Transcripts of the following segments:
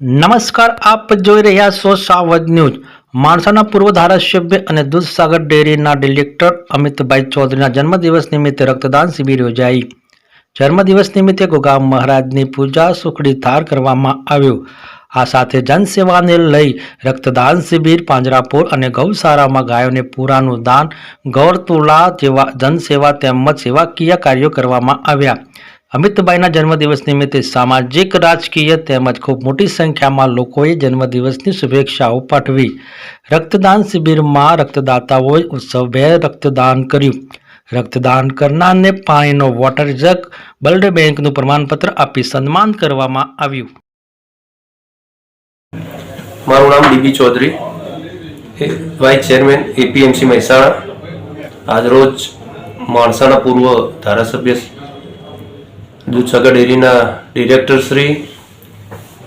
નમસ્કાર, આપ જોઈ રહ્યા છો સાવજ ન્યૂઝ। માણસાના પૂર્વ ધારાસભ્ય અને દૂધસાગર ડેરીના ડિરેક્ટર અમિતભાઈ ચૌધરીના જન્મદિવસ નિમિત્તે રક્તદાન શિબિર યોજાઈ। જન્મદિવસ નિમિત્તે ગોગા મહારાજની પૂજા સુખડી થાળ કરવામાં આવ્યો। આ સાથે જનસેવાને લઈ રક્તદાન શિબિર, પાંજરાપોળ અને ગૌશાળામાં ગાયોને પૂરાનું દાન, ગૌતુલા જેવા જનસેવા તેમજ સેવાકીય કાર્યો કરવામાં આવ્યા। અમિતભાઈના જન્મદિવસ નિમિત્તે સામાજિક, રાજકીય તેમજ ખૂબ મોટી સંખ્યામાં લોકોએ જન્મદિવસની શુભેચ્છાઓ પાઠવી। રક્તદાન શિબિરમાં રક્તદાતાઓએ ઉત્સવભેર રક્તદાન કર્યું। રક્તદાન કરનારને પાણીનો વોટર જગ, બ્લડ બેંકનું પ્રમાણપત્ર આપી સન્માન કરવામાં આવ્યું। મારું નામ DB Chaudhary, vice chairman APMC Mehsana. આજરોજ માણસાના પૂર્વ ધારાસભ્ય, દૂધસાગર ડેરીના ડિરેક્ટર શ્રી,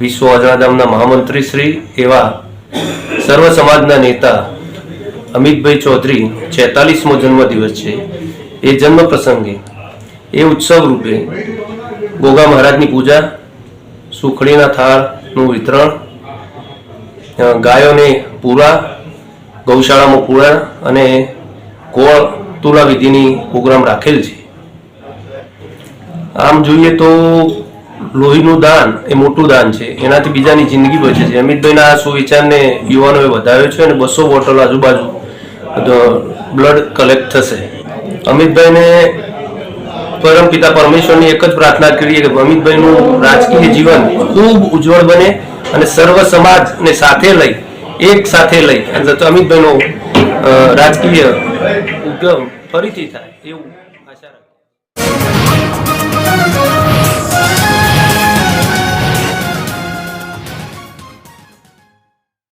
વિશ્વ અજાણાધામના મહામંત્રી શ્રી એવા સર્વ સમાજના નેતા અમિતભાઈ ચૌધરી 46મો જન્મદિવસ છે। એ જન્મ પ્રસંગે એ ઉત્સવ રૂપે ગોગા મહારાજની પૂજા, સુખડીના થાળનું વિતરણ, ગાયોને પૂરા, ગૌશાળામાં પૂરા અને ગોળ તુલા વિધિની પ્રોગ્રામ રાખેલ છે। આમ જોઈએ તો લોહીનું દાન એ મોટું દાન છે, એનાથી બીજાની જિંદગી બચે છે। અમિતભાઈના આ સુવિચારને યુવાનોએ વધાર્યો છે અને 200 બોટલ આજુબાજુ બ્લડ કલેક્ટ થશે। અમિતભાઈને પરમપિતા પરમેશ્વરની એક જ પ્રાર્થના કરીએ કે અમિતભાઈનું રાજકીય જીવન ખૂબ ઉજ્જવળ બને અને સર્વ સમાજને સાથે લઈ, એક સાથે લઈ અમિતભાઈનો રાજકીય ઉદ્ગમ ફરીથી થાય એવું